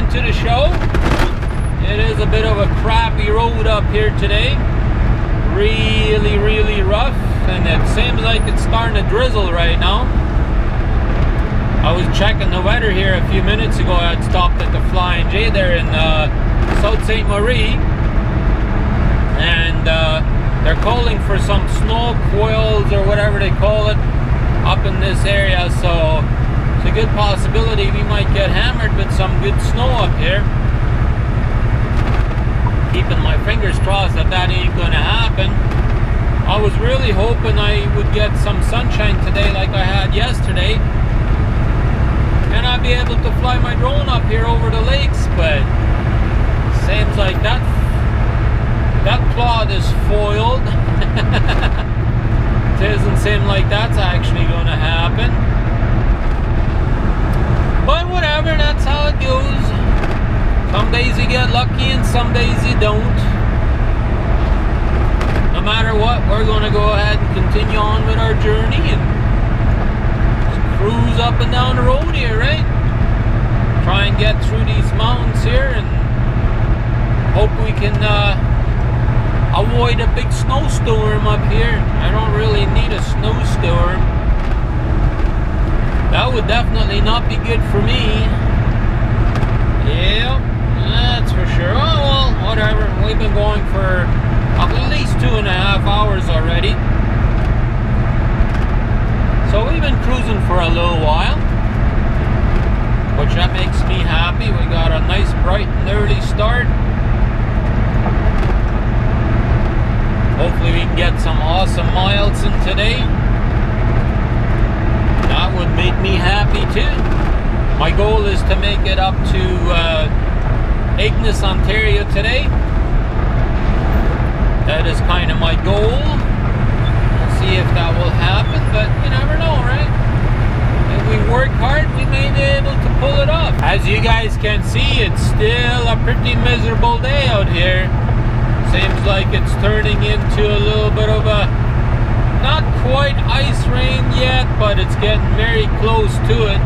to the show. It is a bit of a crappy road up here today. Really rough, and it seems like it's starting to drizzle right now. I was checking the weather here a few minutes ago. I had stopped at the Flying J there in Sault Ste. Marie, and they're calling for some snow coils or whatever they call it up in this area, so it's a good possibility we might get hammered with some good snow up here. Keeping my fingers crossed that that ain't gonna happen. I was really hoping I would get some sunshine today like I had yesterday, and I'd be able to fly my drone up here over the lakes, but seems like that plot is foiled. It doesn't seem like that's actually going to happen. But whatever, that's how it goes. Some days you get lucky and some days you don't. No matter what, we're going to go ahead and continue on with our journey and cruise up and down the road here, right? Try and get through these mountains here and hope we can avoid a big snowstorm up here. I don't really need a snowstorm. That would definitely not be good for me. Yeah, that's for sure. Oh well, whatever. We've been going for at least 2.5 hours already. So we've been cruising for a little while, which that makes me happy. We got a nice bright and early start. Hopefully we can get some awesome miles in today. That would make me happy too. My goal is to make it up to Ignis, Ontario today. That is kind of my goal. We'll see if that will happen, but you never know, right? If we work hard, we may be able to pull it off. As you guys can see, it's still a pretty miserable day out here. Seems like it's turning into a little bit of a, not quite ice rain yet, but it's getting very close to it.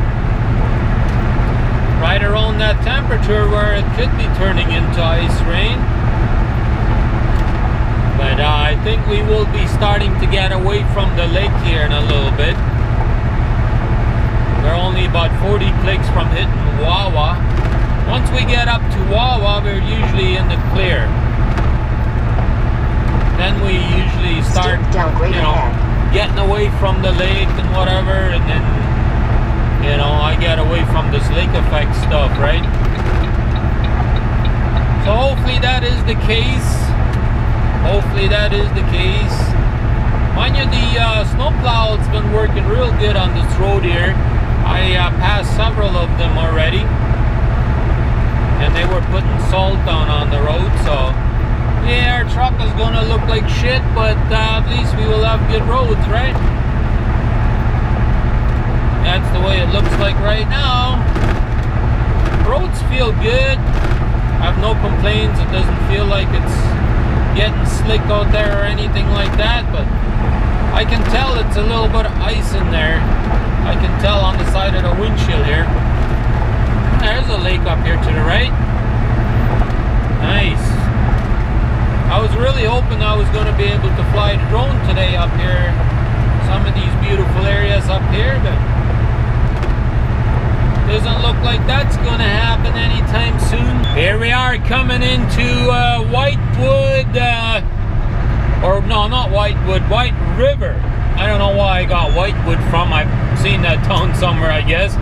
Right around that temperature where it could be turning into ice rain. But I think we will be starting to get away from the lake here in a little bit. We're only about 40 clicks from hitting Wawa. Once we get up to Wawa, we're usually in the clear. Then we usually start, you know, getting away from the lake and whatever, and then, you know, I get away from this lake effect stuff, right? So hopefully that is the case. Hopefully that is the case. Mind you, the snowplow's been working real good on this road here. I passed several of them already, and they were putting salt down on the road, so yeah, our truck is gonna look like shit, but at least we will have good roads, right? That's the way it looks like right now. Roads feel good. I have no complaints. It doesn't feel like it's getting slick out there or anything like that, but I can tell it's a little bit of ice in there. I can tell on the side of the windshield here. There's a lake up here to the right. Nice. I was really hoping I was going to be able to fly the drone today up here. Some of these beautiful areas up here, but doesn't look like that's going to happen anytime soon. Here we are coming into Whitewood, or no, not Whitewood, White River. I don't know why I got Whitewood from. I've seen that town somewhere, I guess.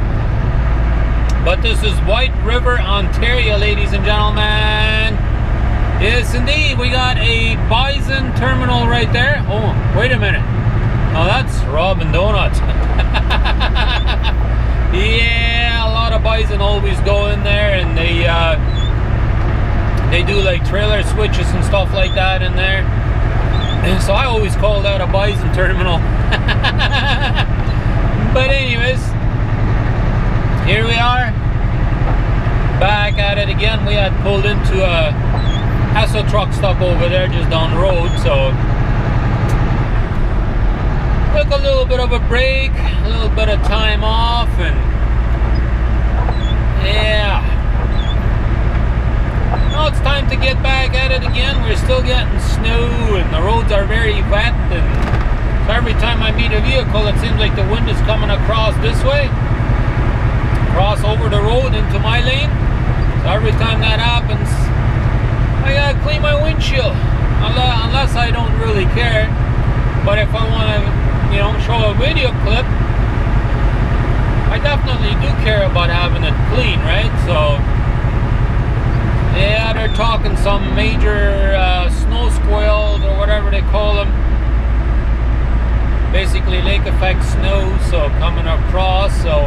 But this is White River, Ontario, ladies and gentlemen. Yes, indeed. We got a Bison terminal right there. Oh, wait a minute. Oh, that's Robin Donuts. Yeah, a lot of Bison always go in there, and they do like trailer switches and stuff like that in there. And so I always call that a Bison terminal. But anyways, here we are. Back at it again. We had pulled into a Hassel truck stop over there just down the road, so took a little bit of a break, a little bit of time off, and yeah, time to get back at it again. We're still getting snow and the roads are very wet, and so every time I meet a vehicle it seems like the wind is coming across this way, across over the road into my lane. So every time that happens I gotta clean my windshield, unless I don't really care. But if I want to, you know, show a video clip, I definitely do care about having it clean, right? So yeah, they're talking some major snow squalls or whatever they call them. Basically lake effect snow, so coming across. So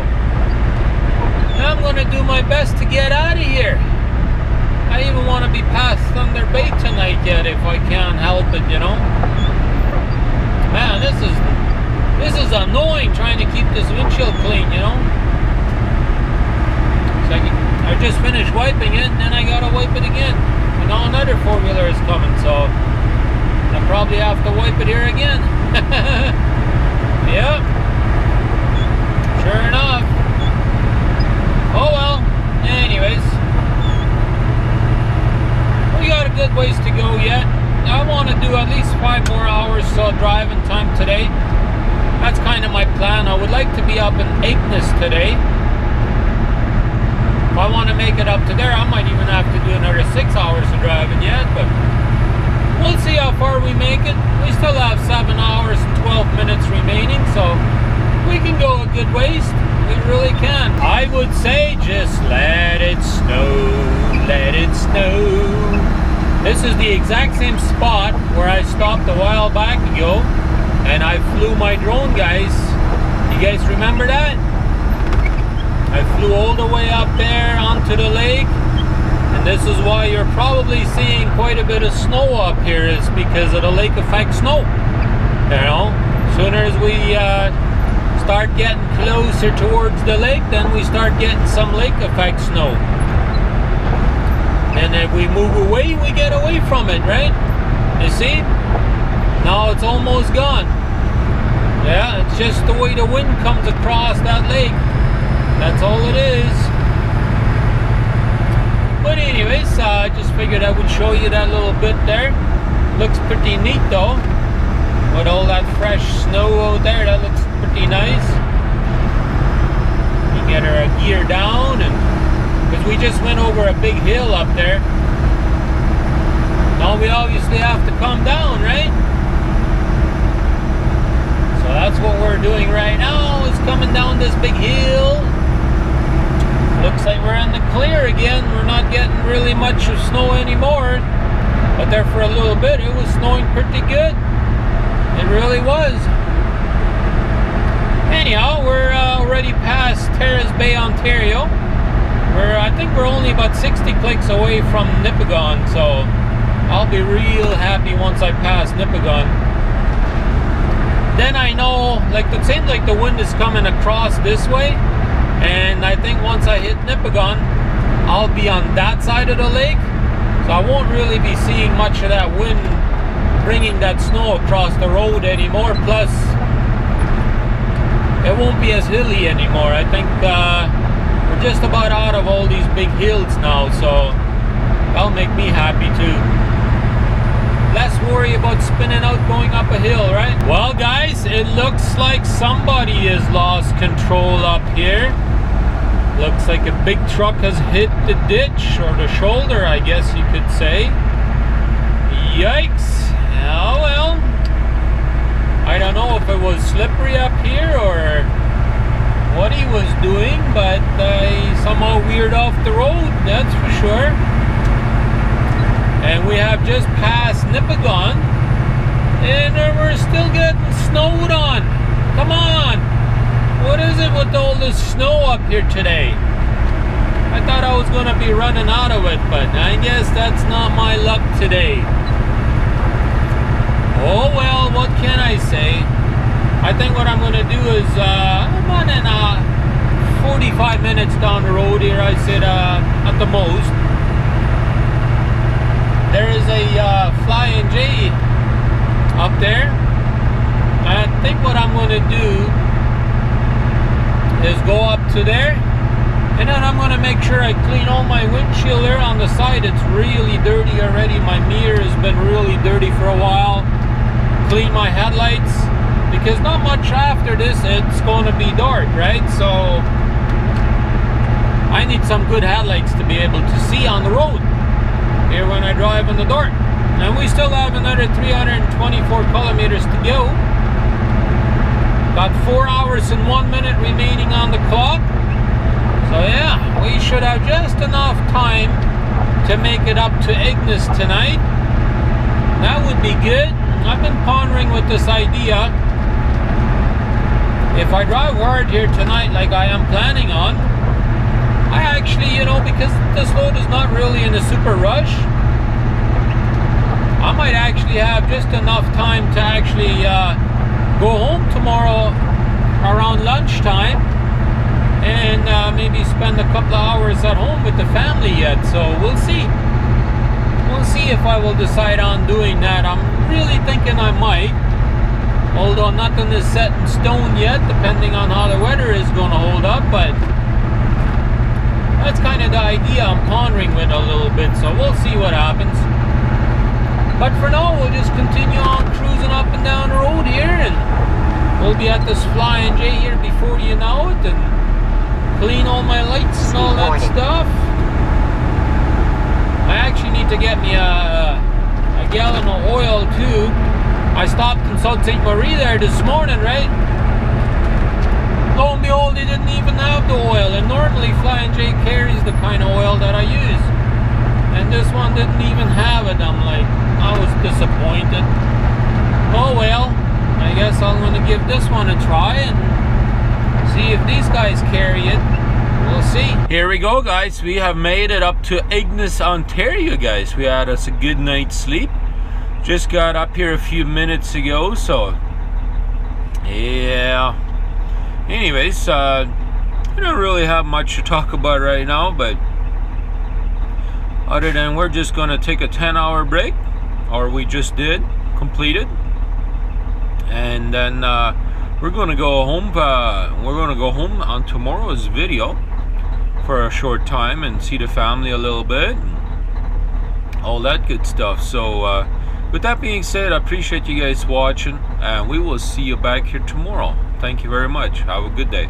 I'm gonna do my best to get out of here. I even want to be past Thunder Bay tonight yet if I can help it, you know. Man, this is annoying trying to keep this windshield clean, you know. So I just finished wiping it and then I gotta wipe it again. And now another four-wheeler is coming, so I'll probably have to wipe it here again. Yep. Sure enough. Oh well. Anyways, we got a good ways to go yet. I want to do at least 5 more hours driving time today. That's kind of my plan. I would like to be up in Apeness today. If I want to make it up to there, I might even have to do another 6 hours of driving yet, but we'll see how far we make it. We still have 7 hours and 12 minutes remaining, so we can go a good ways. We really can. I would say just let it snow, let it snow. This is the exact same spot where I stopped a while back ago and I flew my drone, guys. You guys remember that? I flew all the way up there onto the lake, and this is why you're probably seeing quite a bit of snow up here, is because of the lake effect snow. You know, sooner as we start getting closer towards the lake, then we start getting some lake effect snow. And if we move away, we get away from it, right? You see? Now it's almost gone. Yeah, it's just the way the wind comes across that lake. That's all it is. But anyways, I just figured I would show you that little bit there. Looks pretty neat though. With all that fresh snow out there, that looks pretty nice. You get our gear down, and because we just went over a big hill up there. Now we obviously have to come down, right? So that's what we're doing right now, is coming down this big hill. Looks like we're in the clear again. We're not getting really much of snow anymore. But there for a little bit, it was snowing pretty good. It really was. Anyhow, we're already past Terrace Bay, Ontario. I think we're only about 60 clicks away from Nipigon, so I'll be real happy once I pass Nipigon. Then I know, like, it seems like the wind is coming across this way, and I think once I hit Nipigon, I'll be on that side of the lake, so I won't really be seeing much of that wind bringing that snow across the road anymore. Plus, it won't be as hilly anymore. I think we're just about out of all these big hills now, so that'll make me happy too. Less worry about spinning out going up a hill, right? Well guys, it looks like somebody has lost control up here. Looks like a big truck has hit the ditch, or the shoulder, I guess you could say. Yikes. Oh well. I don't know if it was slippery up here or what he was doing, but he somehow veered off the road, that's for sure. And we have just passed Nipigon, and we're still getting snowed on. Come on! What is it with all this snow up here today? I thought I was going to be running out of it, but I guess that's not my luck today. Oh well, what can I say? I think what I'm going to do is, I'm running 45 minutes down the road here, I said, at the most. There is a Flying J up there. I think what I'm going to do is go up to there And then I'm going to make sure I clean all my windshield there on the side. It's really dirty already. My mirror has been really dirty for a while. Clean my headlights, because not much after this it's going to be dark, right? So I need some good headlights to be able to see on the road here when I drive in the dark. And we still have another 324 kilometers to go. Got 4 hours and 1 minute remaining on the clock. So yeah, we should have just enough time to make it up to Ignis tonight. That would be good. I've been pondering with this idea. If I drive hard here tonight like I am planning on, I actually, you know, because this load is not really in a super rush, I might actually have just enough time to actually go home tomorrow around lunchtime and maybe spend a couple of hours at home with the family yet. So we'll see. We'll see if I will decide on doing that. I'm really thinking I might, although nothing is set in stone yet, depending on how the weather is going to hold up. But that's kind of the idea I'm pondering with a little bit, so we'll see what happens. But for now, we'll just continue on cruising up and down the road here, and we'll be at this Flying J here before you know it, and clean all my lights and all that stuff. I actually need to get me a gallon of oil too. I stopped in Sault Ste. Marie there this morning, right? Lo and behold, they didn't even have the oil, and normally Flying J carries the kind of oil that I use, and this one didn't even have it. I'm like, I was disappointed. Oh well, I guess I'm gonna give this one a try and see if these guys carry it. We'll see. Here we go, guys. We have made it up to Ignis, Ontario, guys. We had us a good night's sleep. Just got up here a few minutes ago, so yeah. Anyways, I don't really have much to talk about right now, but other than we're just gonna take a 10-hour break, or we just did, completed, and then we're gonna go home. We're gonna go home on tomorrow's video for a short time and see the family a little bit, and all that good stuff. So with that being said, I appreciate you guys watching, and we will see you back here tomorrow. Thank you very much. Have a good day.